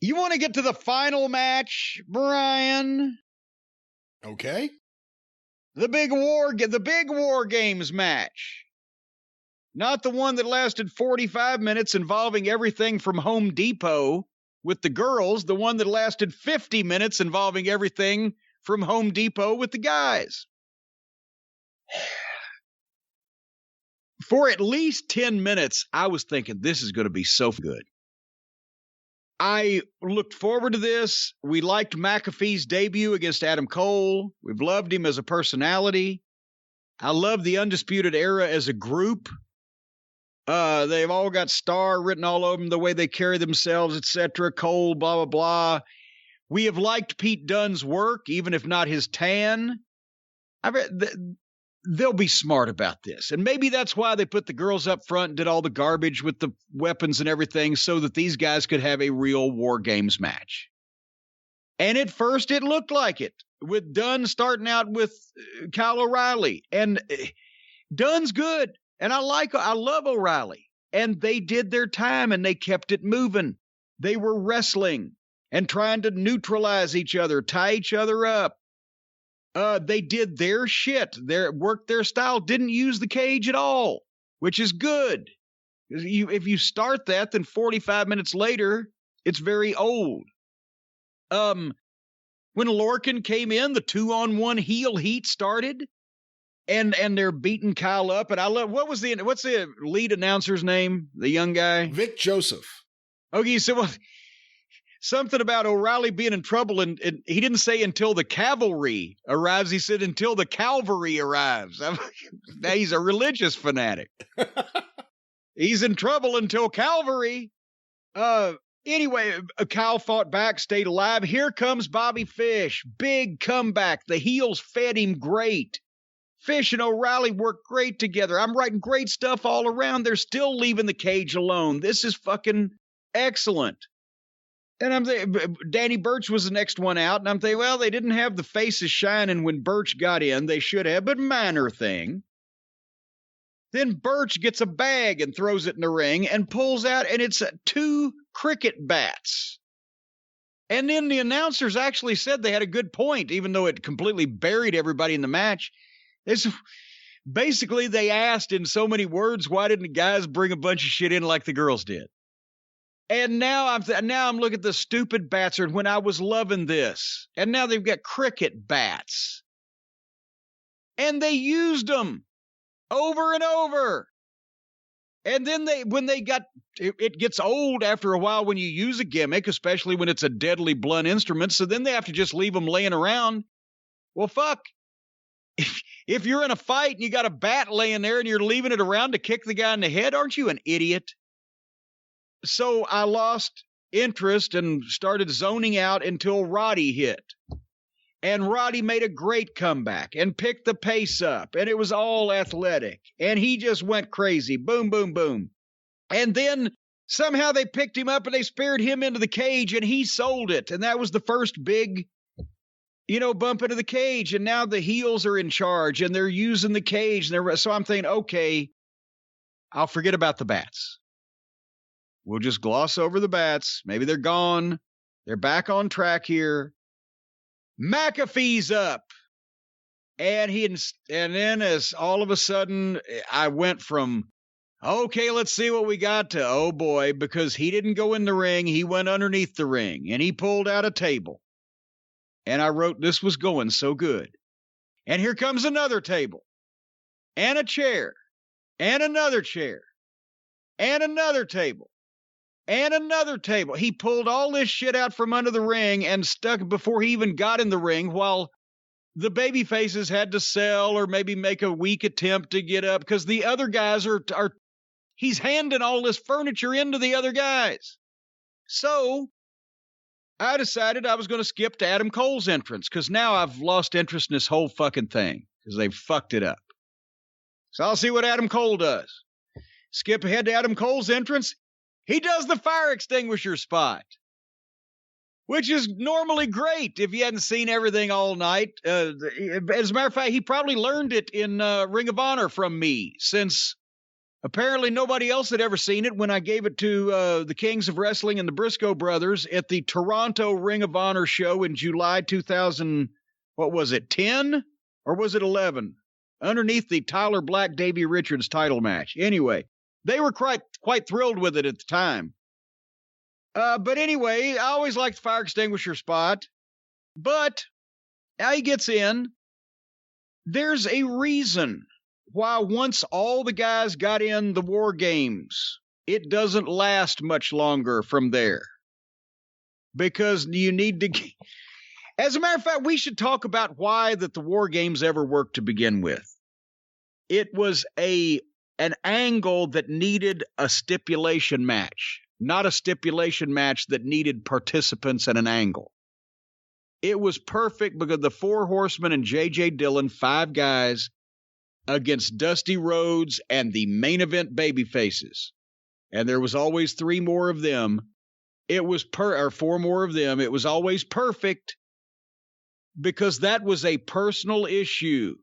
You want to get to the final match, Brian? Okay. The big WarGames match. Not the one that lasted 45 minutes involving everything from Home Depot with the girls, the one that lasted 50 minutes involving everything from Home Depot with the guys. For at least 10 minutes, I was thinking, this is going to be so good. I looked forward to this. We liked McAfee's debut against Adam Cole. We've loved him as a personality. I love the Undisputed Era as a group. They've all got star written all over them, the way they carry themselves, etc. Cole, blah, blah, blah. We have liked Pete Dunne's work, even if not his tan. They'll be smart about this. And maybe that's why they put the girls up front and did all the garbage with the weapons and everything so that these guys could have a real WarGames match. And at first it looked like it, with Dunne starting out with Kyle O'Reilly. And Dunne's good. And I love O'Reilly. And they did their time and they kept it moving. They were wrestling and trying to neutralize each other, tie each other up. They did their shit, worked their style, didn't use the cage at all, which is good. If you start that, then 45 minutes later, it's very old. When Lorcan came in, the 2-on-1 heel heat started, and they're beating Kyle up. And I love, what's the lead announcer's name? The young guy? Vic Joseph. Okay, so well, something about O'Reilly being in trouble, and he didn't say until the cavalry arrives. He said until the Calvary arrives. Now he's a religious fanatic. He's in trouble until Calvary. Anyway, Kyle fought back, stayed alive. Here comes Bobby Fish. Big comeback. The heels fed him great. Fish and O'Reilly work great together. I'm writing great stuff all around. They're still leaving the cage alone. This is fucking excellent. And I'm thinking, Danny Burch was the next one out, and I'm thinking, well, they didn't have the faces shining when Burch got in. They should have, but minor thing. Then Burch gets a bag and throws it in the ring and pulls out, and it's 2 cricket bats. And then the announcers actually said they had a good point, even though it completely buried everybody in the match. Basically, they asked in so many words, why didn't the guys bring a bunch of shit in like the girls did? And now I'm looking at the stupid bats when I was loving this. And now they've got cricket bats. And they used them over and over. And then it gets old after a while when you use a gimmick, especially when it's a deadly blunt instrument. So then they have to just leave them laying around. Well, fuck. If you're in a fight and you got a bat laying there and you're leaving it around to kick the guy in the head, aren't you an idiot? So I lost interest and started zoning out until Roddy hit. And Roddy made a great comeback and picked the pace up. And it was all athletic. And he just went crazy. Boom, boom, boom. And then somehow they picked him up and they speared him into the cage and he sold it. And that was the first big, bump into the cage. And now the heels are in charge and they're using the cage. So I'm thinking, okay, I'll forget about the bats. We'll just gloss over the bats. Maybe they're gone. They're back on track here. McAfee's up. And then as all of a sudden I went from, okay, let's see what we got to, oh boy, because he didn't go in the ring. He went underneath the ring and he pulled out a table. And I wrote, this was going so good. And here comes another table and a chair and another chair and another table. And another table. He pulled all this shit out from under the ring and stuck it before he even got in the ring, while the baby faces had to sell or maybe make a weak attempt to get up because the other guys he's handing all this furniture into the other guys. So I decided I was going to skip to Adam Cole's entrance because now I've lost interest in this whole fucking thing because they've fucked it up. So I'll see what Adam Cole does. Skip ahead to Adam Cole's entrance. He does the fire extinguisher spot, which is normally great if you hadn't seen everything all night. As a matter of fact, he probably learned it in Ring of Honor from me, since Apparently nobody else had ever seen it when I gave it to the Kings of Wrestling and the Briscoe brothers at the Toronto Ring of Honor show in July 2000, what was it, 10? Or was it 11? Underneath the Tyler Black, Davey Richards title match. Anyway, they were quite thrilled with it at the time. But anyway, I always liked the fire extinguisher spot. But now he gets in. There's a reason why once all the guys got in the WarGames, it doesn't last much longer from there. Because you need to... As a matter of fact, we should talk about why that the WarGames ever worked to begin with. It was an angle that needed a stipulation match, not a stipulation match that needed participants at an angle. It was perfect because the Four Horsemen and J.J. Dillon, 5 guys, against Dusty Rhodes and the main event babyfaces. And there was always 3 more of them. It was 4 more of them. It was always perfect because that was a personal issue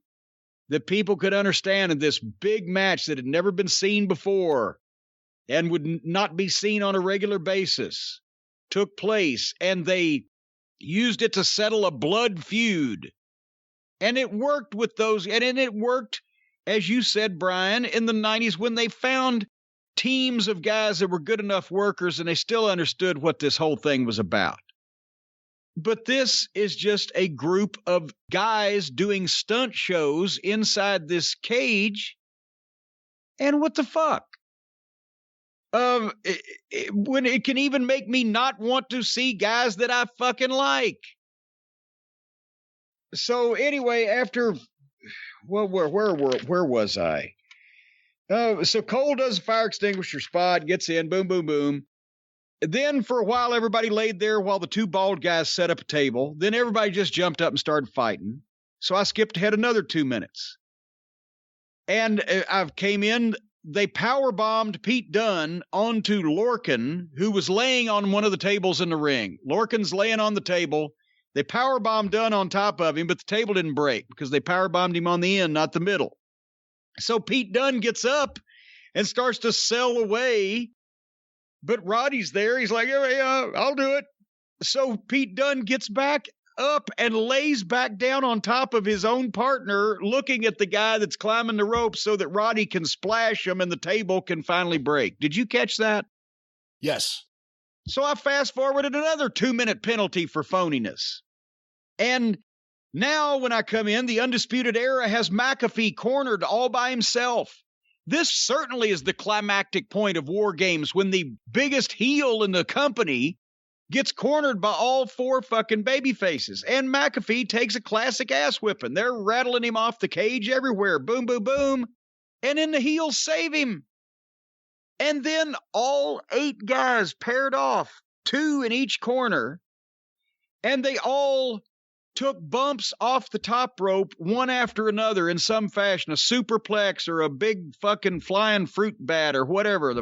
that people could understand in this big match that had never been seen before and would not be seen on a regular basis took place, and they used it to settle a blood feud. And it worked with those, and it worked, as you said, Brian, in the 90s when they found teams of guys that were good enough workers and they still understood what this whole thing was about. But this is just a group of guys doing stunt shows inside this cage. And what the fuck? When it can even make me not want to see guys that I fucking like. So anyway, after, well, where was I? So Cole does a fire extinguisher spot, gets in, boom, boom, boom. Then for a while, everybody laid there while the 2 bald guys set up a table. Then everybody just jumped up and started fighting. So I skipped ahead another 2 minutes. And I came in, they power-bombed Pete Dunne onto Lorcan, who was laying on one of the tables in the ring. Lorcan's laying on the table. They power-bombed Dunne on top of him, but the table didn't break because they power-bombed him on the end, not the middle. So Pete Dunne gets up and starts to sell away. But Roddy's there. He's like, yeah, I'll do it. So Pete Dunne gets back up and lays back down on top of his own partner, looking at the guy that's climbing the rope so that Roddy can splash him and the table can finally break. Did you catch that? Yes. So I fast forwarded another 2-minute penalty for phoniness. And now when I come in, the Undisputed Era has McAfee cornered all by himself. This certainly is the climactic point of WarGames, when the biggest heel in the company gets cornered by all 4 fucking babyfaces. And McAfee takes a classic ass whipping. They're rattling him off the cage everywhere. Boom, boom, boom. And then the heels save him. And then all 8 guys paired off, 2 in each corner. And they all took bumps off the top rope one after another in some fashion, a superplex or a big fucking flying fruit bat or whatever.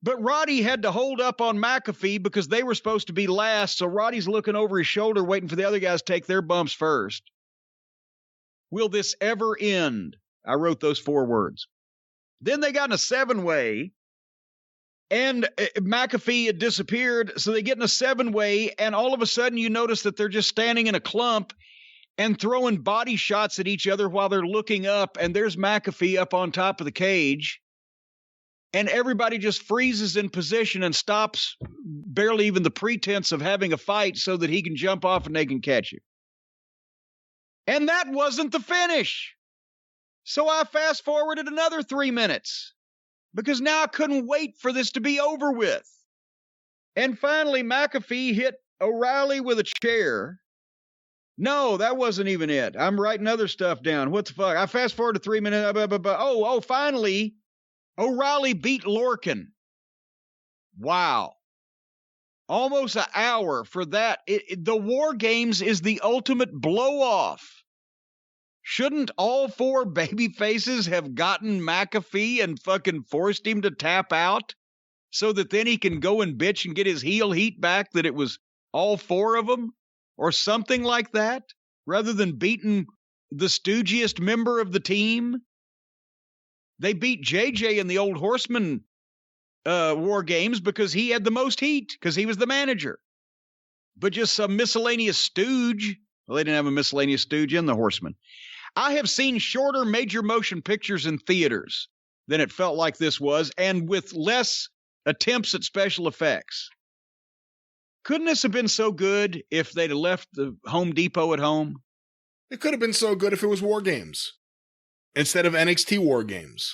But Roddy had to hold up on McAfee because they were supposed to be last, so Roddy's looking over his shoulder waiting for the other guys to take their bumps first. Will this ever end? I wrote those 4 words. Then they got in a 7-way, and McAfee had disappeared, so they get in a 7-way, and all of a sudden you notice that they're just standing in a clump and throwing body shots at each other while they're looking up, and there's McAfee up on top of the cage, and everybody just freezes in position and stops barely even the pretense of having a fight so that he can jump off and they can catch him. And that wasn't the finish. So I fast forwarded another 3 minutes. Because now I couldn't wait for this to be over with. And finally, McAfee hit O'Reilly with a chair. No, that wasn't even it. I'm writing other stuff down. What the fuck? I fast forward to 3 minutes. Finally, O'Reilly beat Lorcan. Wow. Almost an hour for that. The WarGames is the ultimate blow-off. Shouldn't all 4 baby faces have gotten McAfee and fucking forced him to tap out so that then he can go and bitch and get his heel heat back that it was all 4 of them or something like that rather than beating the stoogiest member of the team? They beat JJ in the old Horseman War Games because he had the most heat because he was the manager. But just some miscellaneous stooge. Well, they didn't have a miscellaneous stooge in the Horseman. I have seen shorter major motion pictures in theaters than it felt like this was, and with less attempts at special effects. Couldn't this have been so good if they'd have left the Home Depot at home? It could have been so good if it was WarGames instead of NXT WarGames.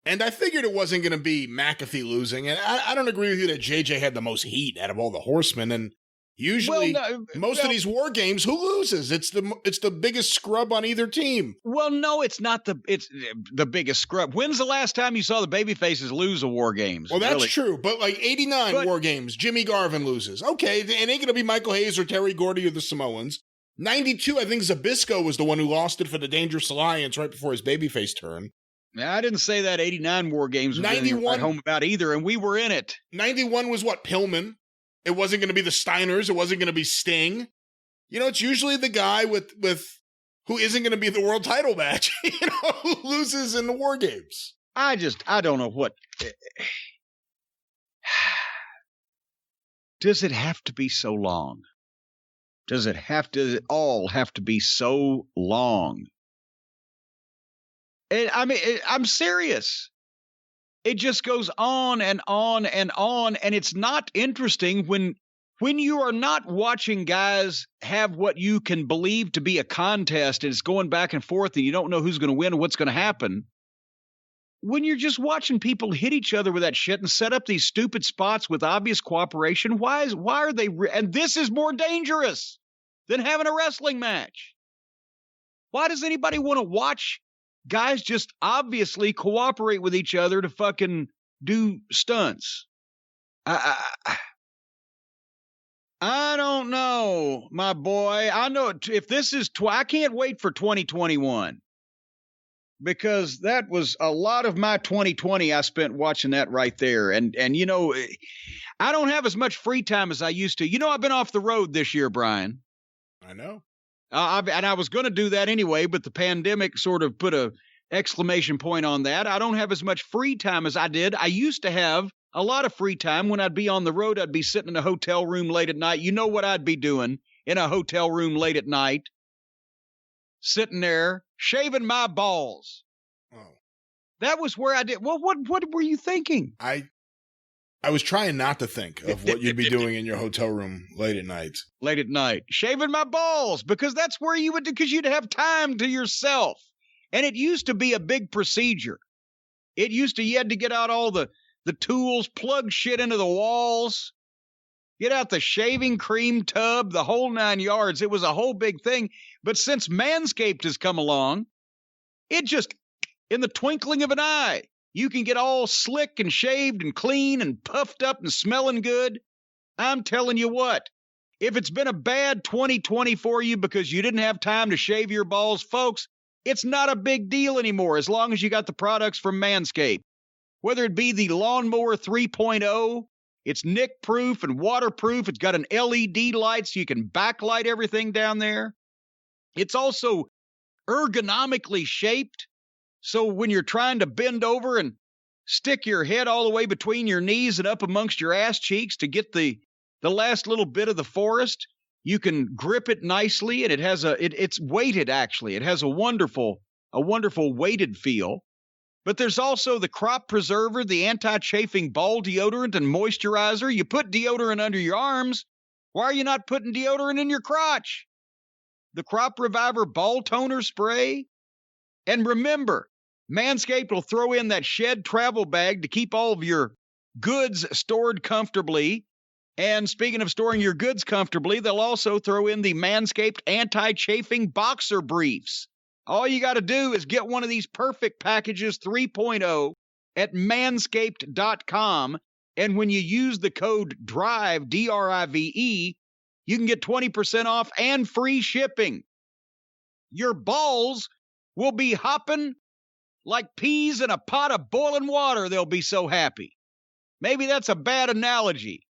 And I figured it wasn't going to be McAfee losing. And I don't agree with you that JJ had the most heat out of all the Horsemen. And usually, most of these war games, who loses? It's the biggest scrub on either team. Well, no, it's not it's the biggest scrub. When's the last time you saw the babyfaces lose a War Games? Well, that's true. But like 89 War Games, Jimmy Garvin loses. Okay, it ain't going to be Michael Hayes or Terry Gordy or the Samoans. 92, I think Zbyszko was the one who lost it for the Dangerous Alliance right before his babyface turn. Yeah, I didn't say that 89 War Games was 91 at home about either, and we were in it. 91 was what, Pillman? It wasn't going to be the Steiners. It wasn't going to be Sting. You know, it's usually the guy with who isn't going to be the world title match, who loses in the War Games. I don't know what. Does it have to be so long? Does it all have to be so long? I'm serious. It just goes on and on and on, and it's not interesting when you are not watching guys have what you can believe to be a contest, and it's going back and forth, and you don't know who's going to win or what's going to happen. When you're just watching people hit each other with that shit and set up these stupid spots with obvious cooperation, why are they? And this is more dangerous than having a wrestling match. Why does anybody want to watch guys just obviously cooperate with each other to fucking do stunts? I don't know, my boy. I know if this is I can't wait for 2021 because that was a lot of my 2020 I spent watching that right there. And I don't have as much free time as I used to. I've been off the road this year, Brian. I know. And I was going to do that anyway, but the pandemic sort of put a exclamation point on that. I don't have as much free time as I did. I used to have a lot of free time. When I'd be on the road, I'd be sitting in a hotel room late at night. You know what I'd be doing in a hotel room late at night? Sitting there, shaving my balls. Oh. That was where I did. Well, what were you thinking? I was trying not to think of what you'd be doing in your hotel room late at night. Late at night, shaving my balls, because that's where you would do, because you'd have time to yourself. And it used to be a big procedure. You had to get out all the tools, plug shit into the walls, get out the shaving cream tub, the whole 9 yards. It was a whole big thing. But since Manscaped has come along, it just, in the twinkling of an eye, you can get all slick and shaved and clean and puffed up and smelling good. I'm telling you what, if it's been a bad 2020 for you because you didn't have time to shave your balls, folks, it's not a big deal anymore as long as you got the products from Manscaped. Whether it be the Lawnmower 3.0, it's nick-proof and waterproof. It's got an LED light so you can backlight everything down there. It's also ergonomically shaped, so when you're trying to bend over and stick your head all the way between your knees and up amongst your ass cheeks to get the last little bit of the forest, you can grip it nicely, and it's weighted, actually. It has a wonderful weighted feel. But there's also the crop preserver, the anti-chafing ball deodorant and moisturizer. You put deodorant under your arms. Why are you not putting deodorant in your crotch? The Crop Reviver ball toner spray. And remember, Manscaped will throw in that shed travel bag to keep all of your goods stored comfortably. And speaking of storing your goods comfortably, they'll also throw in the Manscaped anti-chafing boxer briefs. All you got to do is get one of these perfect packages 3.0 at manscaped.com. And when you use the code DRIVE, D-R-I-V-E, you can get 20% off and free shipping. Your balls will be hopping like peas in a pot of boiling water. They'll be so happy. Maybe that's a bad analogy.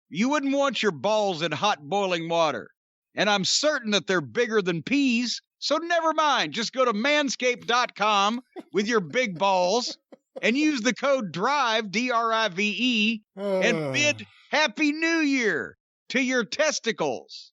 You wouldn't want your balls in hot boiling water. And I'm certain that they're bigger than peas So never mind. Just go to manscaped.com with your big balls and use the code DRIVE, D-R-I-V-E, and bid Happy New Year to your testicles.